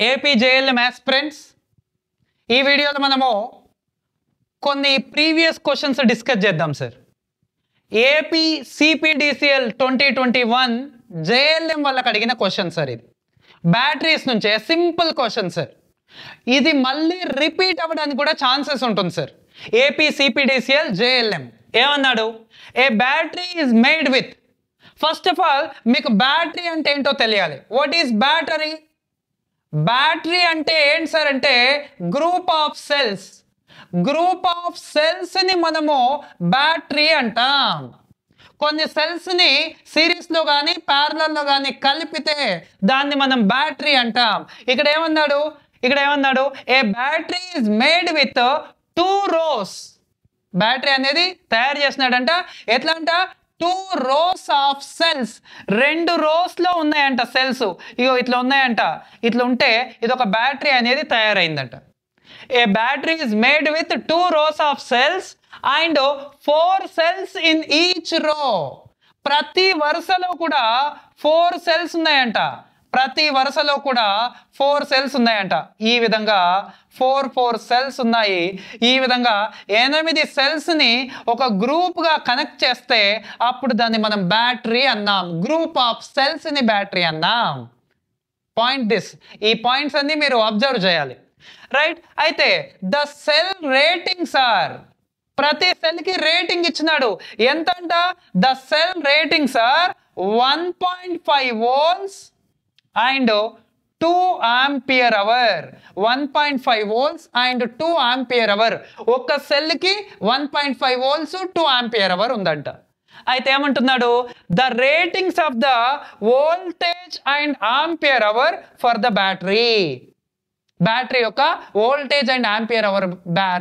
AP JLM aspirants ఈ వీడియోలో మనము కొన్ని ప్రీవియస్ క్వశ్చన్స్ డిస్కస్ చేద్దాం సార్. ఏపీ సిపిడిసిఎల్ 2021 జేఎల్ఎం వాళ్ళకి అడిగిన క్వశ్చన్ సార్. ఇది బ్యాటరీస్ నుంచే సింపుల్ క్వశ్చన్ సార్. ఇది మళ్ళీ రిపీట్ అవ్వడానికి కూడా ఛాన్సెస్ ఉంటుంది సార్. ఏపీ సిపిడిసిఎల్ జేఎల్ఎం ఏమన్నాడు? A battery is made with, first of all మీకు బ్యాటరీ అంటే ఏంటో తెలియాలి. What is battery? బ్యాటరీ అంటే ఏంటి సార్ అంటే group of cells. Group of cells ని మనము బ్యాటరీ అంటాం. కొన్ని సెల్స్ ని సిరీస్ లో కానీ ప్యారలల్ లో కానీ కలిపితే దాన్ని మనం బ్యాటరీ అంటాం. ఇక్కడ ఏమన్నాడు? A battery is made with 2 rows. బ్యాటరీ అనేది తయారు చేసినాడంట. ఎట్లా అంట? 2 rows ఆఫ్ సెల్స్. 2 rows లో ఉన్నాయంట సెల్స్. ఇగో ఇట్లా ఉన్నాయంట. ఇట్లా ఉంటే ఇది ఒక బ్యాటరీ అనేది తయారైందంట. A battery is made with 2 rows of cells and 4 cells in each row. ప్రతి వరుసలో కూడా 4 cells ఉన్నాయంట. ప్రతి వరుసలో కూడా 4 cells ఉన్నాయంట. ఈ విధంగా 4 cells ఉన్నాయి. ఈ విధంగా 8 cells ని ఒక గ్రూప్ గా కనెక్ట్ చేస్తే అప్పుడు దాన్ని మనం బ్యాటరీ అన్నాం. గ్రూప్ ఆఫ్ సెల్స్ ని బ్యాటరీ అన్నాం. ఈ పాయింట్స్ అన్ని మీరు అబ్జర్వ్ చేయాలి, రైట్? అయితే ద సెల్ రేటింగ్స్ ఆర్, ప్రతి సెల్ కి రేటింగ్ ఇచ్చినాడు. ఎంతంట? The cell ratings are 1.5 volts and 2 ampere hour. 1.5 volts and 2 ampere hour. ఒక సెల్ కి 1.5 volts 2 ampere hour ఉందంట. అయితే ఏమంటున్నాడు? The ratings of the voltage and ampere hour for the battery. Battery యొక్క voltage and ampere hour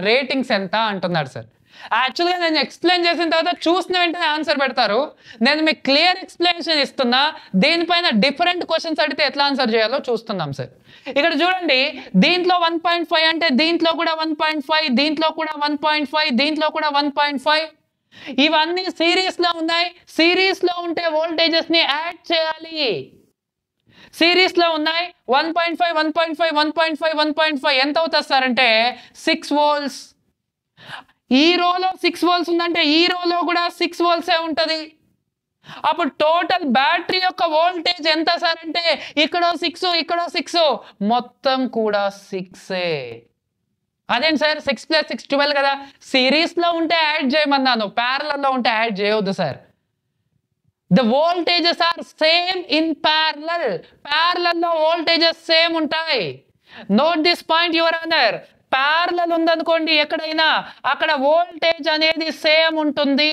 ratings ఎంత అంటున్నాడు sir. యాక్చువల్గా నేను ఎక్స్ప్లెయిన్ చేసిన తర్వాత చూసిన వెంటనే ఆన్సర్ పెడతారు. నేను మీకు క్లియర్ ఎక్స్ప్లెనేషన్ ఇస్తున్నా. దీనిపైన డిఫరెంట్ క్వశ్చన్స్ అడిగితే ఎట్లా ఆన్సర్ చేయాలో చూస్తున్నాం సార్. ఇక్కడ చూడండి, దీంట్లో 1.5 అంటే దీంట్లో కూడా 1.5, దీంట్లో కూడా 1.5, దీంట్లో కూడా 1.5. ఇవన్నీ సిరీస్ లో ఉన్నాయి. సిరీస్ లో ఉంటే వోల్టేజెస్ ని యాడ్ చేయాలి. సిరీస్ లో ఉన్నాయి 1.5 1.5 1.5 1.5 ఎంత అవుతుంది సార్ అంటే 6 volts. ఈ రోలో 6 volts ఉందంటే ఈ రోలో కూడా 6 volts ఉంటది. అప్పుడు టోటల్ బ్యాటరీ యొక్క వోల్టేజ్ ఎంత సార్ అంటే ఇక్కడో 6 ఇక్కడో 6, మొత్తం కూడా 6. అదేంటి సార్ 6 + 6 12 కదా. సిరీస్ లో ఉంటే యాడ్ చేయమన్నాను, ప్యారలల్ లో ఉంటే యాడ్ చేయవద్దు sir. The voltages are same in parallel. Parallel లో voltages same ఉంటాయి. Note this point your honor. Parallel ఉందనుకోండి ఎక్కడైనా, అక్కడ వోల్టేజ్ అనేది సేమ్ ఉంటుంది.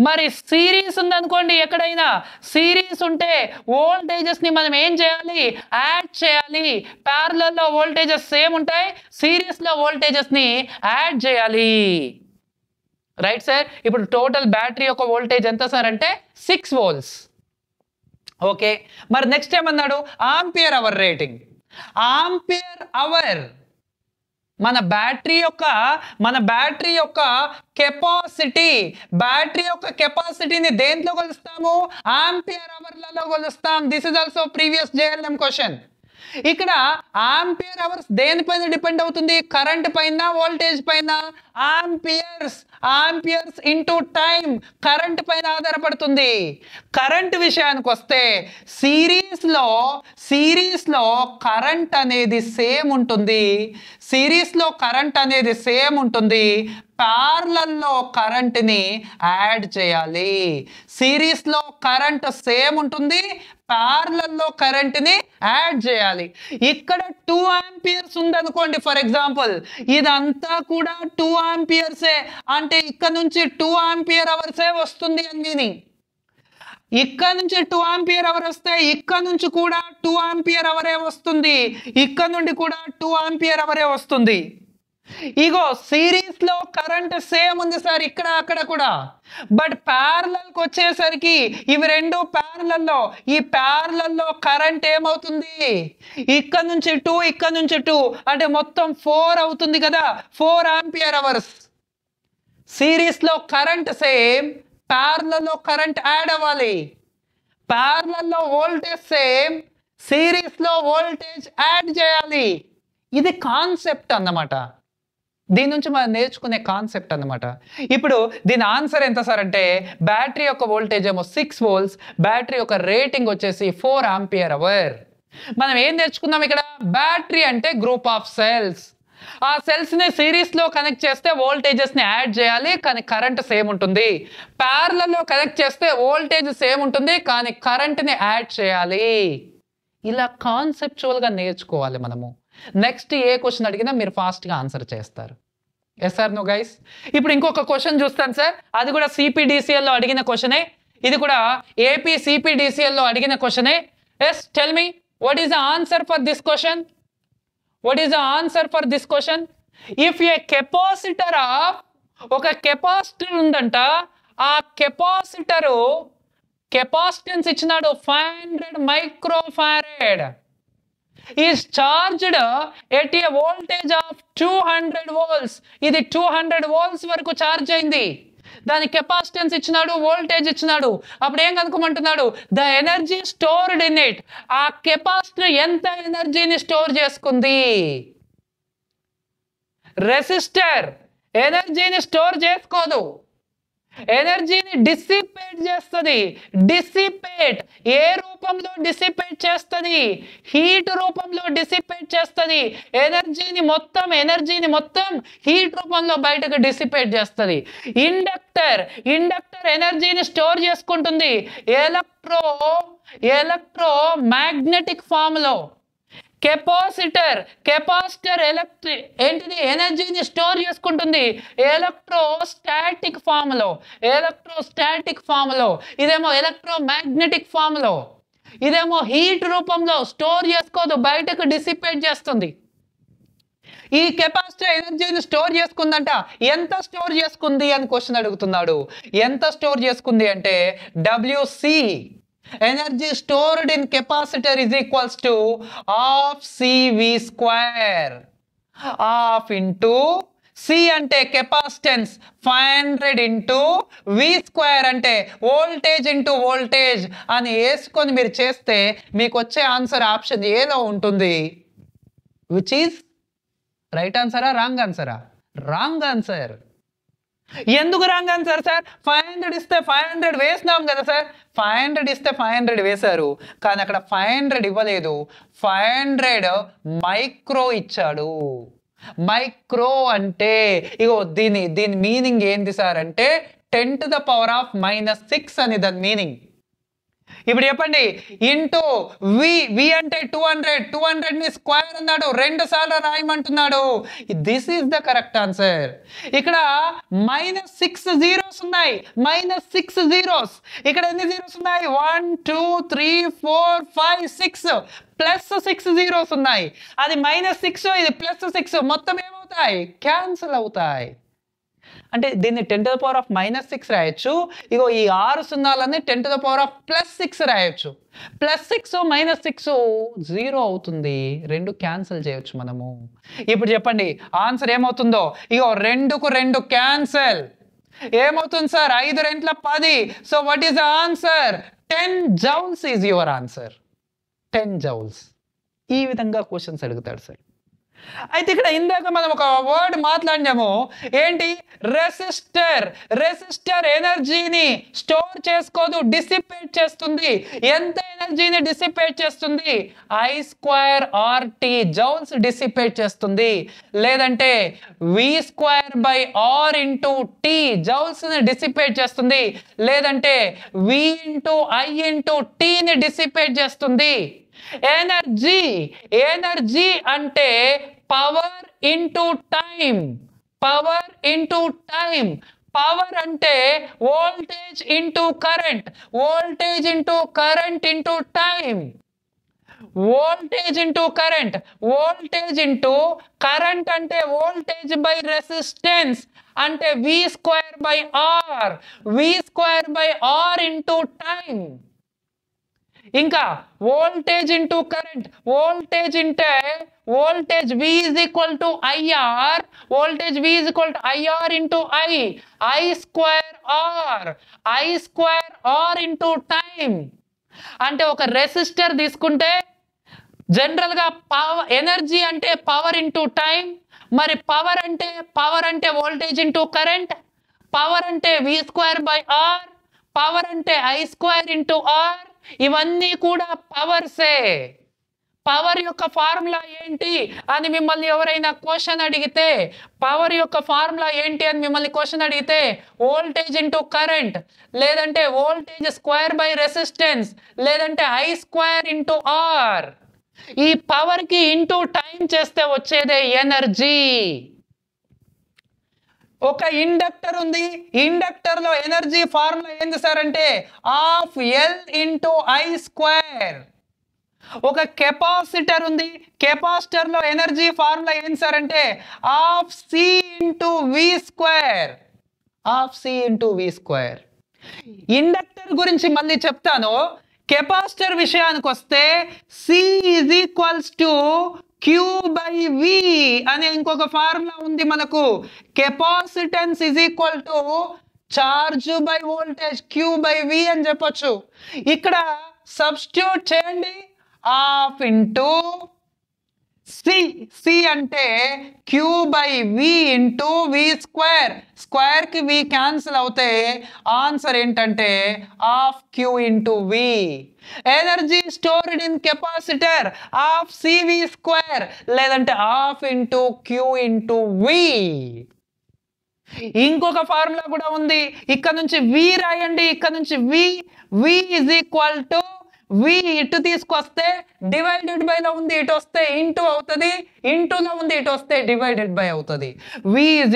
మరి సిరీస్ ఉందనుకోండి ఎక్కడైనా, సిరీస్ ఉంటే వోల్టేజెస్ ని మనం ఏం చేయాలి? యాడ్ చేయాలి. ప్యారలల్ లో వోల్టేజెస్ సేమ్ ఉంటాయి, సిరీస్ లో వోల్టేజెస్ ని యాడ్ చేయాలి, రైట్ సార్? ఇప్పుడు టోటల్ బ్యాటరీ యొక్క వోల్టేజ్ ఎంత సార్ అంటే 6 volts. ఓకే, మరి నెక్స్ట్ ఏమన్నాడు? Ampere hour rating. Ampere hour మన బ్యాటరీ యొక్క కెపాసిటీ. బ్యాటరీ యొక్క కెపాసిటీని దేంట్లో కొలుస్తాము? ఆంపియర్ అవర్లలో కొలుస్తాం. This is also previous JLM question. ఇక్కడ ఆంపియర్ అవర్స్ దేనిపైన డిపెండ్ అవుతుంది? కరెంట్ పైన, వోల్టేజ్ పైన? ఆంపియర్స్ ఇంటూ టైం, కరెంట్ పైన ఆధారపడుతుంది. కరెంట్ విషయానికి వస్తే సిరీస్ లో కరెంట్ అనేది సేమ్ ఉంటుంది. ప్యారలల్ లో కరెంట్ ని యాడ్ చేయాలి. సిరీస్ లో కరెంట్ సేమ్ ఉంటుంది, ప్యారలల్ లో కరెంట్ ని యాడ్ చేయాలి. ఇక్కడ 2 amperes ఉందనుకోండి ఫర్ ఎగ్జాంపుల్, ఇదంతా కూడా 2 amperes అంటే ఇక్కడ నుంచి 2 ampere hours వస్తుంది అని మీనింగ్. ఇక్కడ నుంచి 2 ampere hour వస్తే ఇక్కడ నుంచి కూడా 2 ampere hour వస్తుంది. ఇక్కడ నుండి కూడా 2 ampere hour వస్తుంది. ఇగో సిరీస్ లో కరెంట్ సేమ్ ఉంది సార్ ఇక్కడ అక్కడ కూడా. బట్ ప్యారలల్ కి వచ్చేసరికి ఇవి రెండు ప్యారలల్లో, ఈ ప్యారలల్లో కరెంట్ ఏమవుతుంది? ఇక్కడ నుంచి 2 ఇక్కడ నుంచి 2 అంటే మొత్తం 4 అవుతుంది కదా. 4 ampere hours. సిరీస్ లో కరెంట్ సేమ్, ప్యారలల్ లో కరెంట్ యాడ్ అవ్వాలి. ప్యారలల్ లో వోల్టేజ్ సేమ్, సిరీస్లో వోల్టేజ్ యాడ్ చేయాలి. ఇది కాన్సెప్ట్ అన్నమాట. దీని నుంచి మనం నేర్చుకునే కాన్సెప్ట్ అన్నమాట. ఇప్పుడు దీని ఆన్సర్ ఎంత సార్ అంటే బ్యాటరీ యొక్క వోల్టేజ్ ఏమో 6 volts, బ్యాటరీ యొక్క రేటింగ్ వచ్చేసి 4 ampere-hour. మనం ఏం నేర్చుకున్నాం ఇక్కడ? బ్యాటరీ అంటే గ్రూప్ ఆఫ్ సెల్స్. ఆ సెల్స్ ని సిరీస్ లో కనెక్ట్ చేస్తే వోల్టేజెస్ ని యాడ్ చేయాలి, కానీ కరెంట్ సేమ్ ఉంటుంది. ప్యారలల్ లో కనెక్ట్ చేస్తే వోల్టేజ్ సేమ్ ఉంటుంది, కానీ కరెంట్ ని యాడ్ చేయాలి. ఇలా కాన్సెప్చువల్ గా నేర్చుకోవాలి మనము. నెక్స్ట్ ఏ క్వశ్చన్ అడిగినా మీరు ఫాస్ట్ గా ఆన్సర్ చేస్తారు. Yes sir no guys? ఇప్పుడు ఇంకొక క్వశ్చన్ చూస్తాను సార్, అది కూడా సిపిడిసిఎల్ లో అడిగిన క్వశ్చనే. ఇది కూడా ఏపీ సిపిడిసిఎల్ లో అడిగిన క్వశ్చనే. Yes, tell me what is the answer for this question? What is the answer for this question? If a capacitor of ఒక కెపాసిటర్ ఉందంట, ఆ కెపాసిటర్ కెపాసిటెన్స్ ఇచ్చినాడు 500 microfarad, is charged at a voltage of 200 volts. ఇది 200 volts వరకు charge అయింది. దాని capacitance ఇచ్చినాడు, voltage ఇచ్చినాడు. అప్పుడు ఏం కనుక్కోమంటున్నాడు? The energy stored in it. ఆ కెపాసిటర్ ఎంత ఎనర్జీని స్టోర్ చేసుకుంది? రెసిస్టర్ ఎనర్జీని స్టోర్ చేసుకోదు, ఎనర్జీని డిసిపేట్ చేస్తుంది. డిసిపేట్ ఏ రూపంలో డిసిపేట్ చేస్తుంది? హీట్ రూపంలో డిసిపేట్ చేస్తుంది. ఎనర్జీని మొత్తం హీట్ రూపంలో బయటకు డిసిపేట్ చేస్తుంది. ఇండక్టర్ ఎనర్జీని స్టోర్ చేసుకుంటుంది ఎలక్ట్రో మ్యాగ్నెటిక్ ఫామ్ లో. కెపాసిటర్ ఏంటిది? ఎనర్జీని స్టోర్ చేసుకుంటుంది ఎలక్ట్రోస్టాటిక్ ఫామ్ లో. ఇదేమో ఎలక్ట్రోమాగ్నెటిక్ ఫామ్ లో. ఇదేమో హీట్ రూపంలో స్టోర్ చేసుకోదు, బయటకు డిసిపేట్ చేస్తుంది. ఈ కెపాసిటర్ ఎనర్జీని స్టోర్ చేసుకుందంట. ఎంత స్టోర్ చేసుకుంది అని క్వశ్చన్ అడుగుతున్నాడు. ఎంత స్టోర్ చేసుకుంది అంటే WC, energy stored in capacitor, is equals to half CV square. Half into C అంటే కెపాసిటెన్స్ 500 into V square అంటే వోల్టేజ్ ఇంటూ వోల్టేజ్ అని వేసుకొని మీరు చేస్తే మీకు వచ్చే ఆన్సర్ ఆప్షన్ ఏలో ఉంటుంది. విచ్ ఈజ్ రైట్ ఆన్సరా రాంగ్ ఆన్సరా? Wrong answer. ఎందుకు రాంగ్ ఆన్సర్ సార్? 500 ఇస్తే 500 వేసినాం కదా సార్. 500 ఇస్తే 500 వేశారు, కానీ అక్కడ 500 ఇవ్వలేదు, 500 మైక్రో ఇచ్చాడు. మైక్రో అంటే ఇగో దీని మీనింగ్ ఏంది సార్ అంటే 10⁻⁻6 అని దాని మీనింగ్. ఇప్పుడు చెప్పండి, ఇంటూ వి అంటే 200 ని స్క్వేర్ అన్నాడు, 2 సార్లు రాయమంటున్నాడు. This is the correct answer. ఇక్కడ -6 zeros ఉన్నాయి, -6 zeros. ఇక్కడ ఎన్ని జీరోస్ ఉన్నాయి? 1 2 3 4 5 6 +6 zeros ఉన్నాయి. అది -6, ఇది +6, మొత్తం ఏమవుతాయి? క్యాన్సిల్ అవుతాయి. అంటే దీన్ని 10⁻⁻6 రాయొచ్చు. ఇగో ఈ 6 సున్నాలని 10⁻+6 రాయొచ్చు. +6 -6 0 అవుతుంది, 2 క్యాన్సిల్ చేయొచ్చు మనము. ఇప్పుడు చెప్పండి ఆన్సర్ ఏమవుతుందో. ఇగో 2కు 2 క్యాన్సిల్. ఏమవుతుంది sir? 5 2 10. So what is the answer? 10 joules is your answer. 10 joules. ఈ విధంగా క్వశ్చన్స్ అడుగుతాడు సార్. అయితే ఇక్కడ ఇందాక మనం ఒక వర్డ్ మాట్లాడినాము, ఏంటి? రెసిస్టర్ ఎనర్జీని స్టోర్ చేసుకోదు, డిసిపేట్ చేస్తుంది. ఎంత ఎనర్జీని డిసిపేట్ చేస్తుంది? I²RT జౌల్స్ డిసిపేట్ చేస్తుంది. లేదంటే V²/R × T జౌల్స్ ని డిసిపేట్ చేస్తుంది. లేదంటే V × I × T ని డిసిపేట్ చేస్తుంది. ఎనర్జీ అంటే పవర్ ఇంటూ టైం. పవర్ అంటే voltage into current into time. Voltage into current అంటే వోల్టేజ్ బై రెసిస్టెన్స్ అంటే V²/R ఇంటూ టైం. ఇంకా voltage into current, voltage V is equal to IR, voltage V is equal to IR into I²R into time. అంటే ఒక resistor తీసుకుంటే జనరల్గా energy అంటే power into time. మరి power అంటే voltage into current. Power అంటే v²/r. Power అంటే I² into r. ఇవన్నీ కూడా పవర్సే. పవర్ యొక్క ఫార్ములా ఏంటి అని మిమ్మల్ని ఎవరైనా క్వశ్చన్ అడిగితే, వోల్టేజ్ ఇంటూ కరెంట్, లేదంటే వోల్టేజ్ స్క్వేర్ బై రెసిస్టెన్స్, లేదంటే I² ఇంటూ r. ఈ పవర్ కి ఇంటూ టైం చేస్తే వచ్చేదే ఎనర్జీ. ఒక ఇండక్టర్ ఉంది, ఇండక్టర్ లో ఎనర్జీ ఫార్ములా ఏంది సార్ అంటే ½ L ఇంటూ I². ఒక కెపాసిటర్ ఉంది, కెపాసిటర్ లో ఎనర్జీ ఫార్ములా ఏంటి సార్ అంటే ½ C ఇంటూ V². ఇండక్టర్ గురించి మళ్ళీ చెప్తాను. కెపాసిటర్ విషయానికి వస్తే C = Q/V అనే ఇంకొక ఫార్ములా ఉంది మనకు. Capacitance charge by voltage Q/V అని చెప్పొచ్చు. ఇక్కడ సబ్స్టిట్యూట్ చేయండి. ½ ఇంటూ C అంటే Q/V ఇంటూ V². స్క్వేర్ కి V క్యాన్సిల్ అవుతే ఆన్సర్ ఏంటంటే ½ Q into V. Energy stored in capacitor ½ CV², లేదంటే ½ ఇంటూ Q ఇంటూ V. ఇంకొక ఫార్ములా కూడా ఉంది. ఇక్కడ నుంచి V రాయండి, ఇక్కడ నుంచి V ఇటు తీసుకొస్తే డివైడెడ్ బై లో ఉంది, ఇటు వస్తే ఇంటూ అవుతుంది, ఇంటూలో ఉంది, ఇటు వస్తే డివైడెడ్ బై అవుతుంది. V =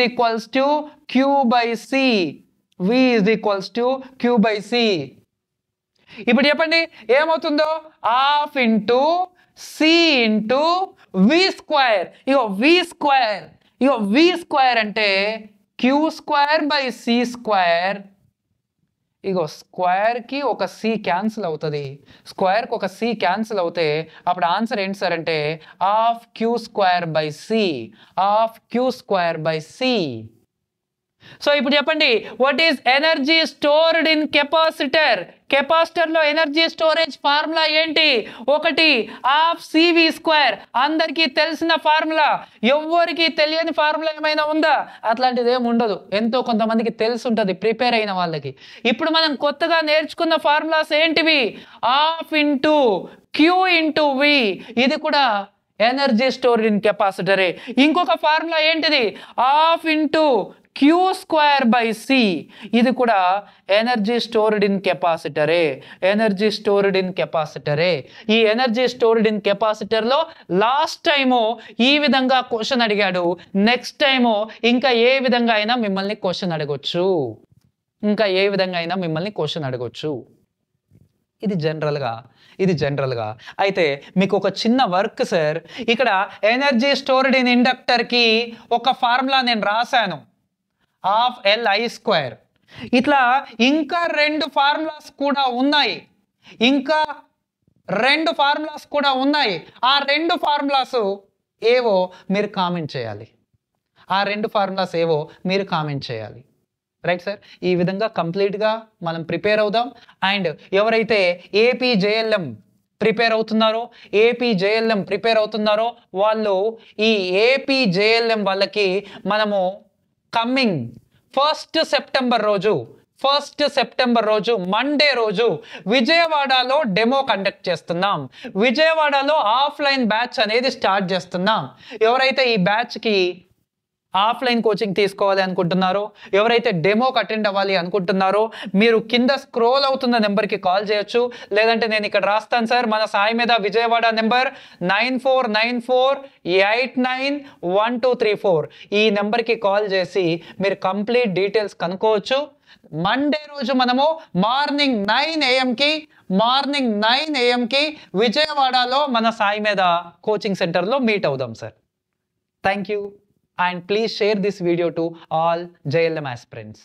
Q/C. ఇప్పుడు చెప్పండి ఏమవుతుందో. ½ into C into V². V² అంటే Q²/C². స్క్వేర్ కి ఒక C క్యాన్సిల్ అవుతుంది, స్క్వేర్ కి ఒక C క్యాన్సిల్ అవుతే అప్పుడు ఆన్సర్ ఏంటి సార్ అంటే ½ Q²/C. సో ఇప్పుడు చెప్పండి, what is energy stored in capacitor? Capacitor లో ఎనర్జీ స్టోరేజ్ ఫార్ములా ఏంటి? ఒకటి ½ CV². అందరికీ తెలిసిన ఫార్ములా. ఎవ్వరికి తెలియని ఫార్ములా ఏమైనా ఉందా? అట్లాంటిది ఏమి ఉండదు. ఎంతో కొంతమందికి తెలిసి ఉంటుంది ప్రిపేర్ అయిన వాళ్ళకి. ఇప్పుడు మనం కొత్తగా నేర్చుకున్న ఫార్ములాస్ ఏంటివి? ½ ఇంటూ Q ఇంటూ V. ఇది కూడా ఎనర్జీ స్టోర్డ్ ఇన్ కెపాసిటరే. ఇంకొక ఫార్ములా ఏంటిది? ½ ఇంటూ Q²/C. ఇది కూడా ఎనర్జీ స్టోర్డ్ ఇన్ కెపాసిటరే. ఈ ఎనర్జీ స్టోర్డ్ ఇన్ కెపాసిటర్ లో లాస్ట్ టైము ఈ విధంగా క్వశ్చన్ అడిగాడు. నెక్స్ట్ టైము ఇంకా ఏ విధంగా అయినా మిమ్మల్ని క్వశ్చన్ అడగొచ్చు. ఇది జనరల్గా. అయితే మీకు ఒక చిన్న వర్క్ సార్. ఇక్కడ ఎనర్జీ స్టోర్డ్ ఇన్ ఇండక్టర్ కి ఒక ఫార్ములా నేను రాశాను, ½ Li². ఇట్లా ఇంకా రెండు ఫార్ములాస్ కూడా ఉన్నాయి. ఆ రెండు ఫార్ములాస్ ఏవో మీరు కామెంట్ చేయాలి. Right sir? ఈ విధంగా కంప్లీట్గా మనం ప్రిపేర్ అవుదాం. అండ్ ఎవరైతే ఏపీ జేఎల్ఎం ప్రిపేర్ అవుతున్నారో వాళ్ళు ఈ ఏపీ జేఎల్ఎం వాళ్ళకి మనము కమింగ్ 1st సెప్టెంబర్ రోజు మండే రోజు విజయవాడలో డెమో కండక్ట్ చేస్తున్నాం. విజయవాడలో ఆఫ్లైన్ బ్యాచ్ అనేది స్టార్ట్ చేస్తున్నాం. ఎవరైతే ఈ బ్యాచ్కి ఆఫ్లైన్ కోచింగ్ తీసుకోవాలి అనుకుంటున్నారో, ఎవరైతే డెమోకి అటెండ్ అవ్వాలి అనుకుంటున్నారో మీరు కింద స్క్రోల్ అవుతున్న నెంబర్కి కాల్ చేయొచ్చు. లేదంటే నేను ఇక్కడ రాస్తాను సార్, మన సాయి మీద విజయవాడ నెంబర్ 9494891234. ఈ నెంబర్కి కాల్ చేసి మీరు కంప్లీట్ డీటెయిల్స్ కనుక్కోవచ్చు. మండే రోజు మనము మార్నింగ్ 9 AM కి విజయవాడలో మన సాయి మీద కోచింగ్ సెంటర్లో మీట్ అవుదాం sir. Thank you. And please share this video to all JLM aspirants.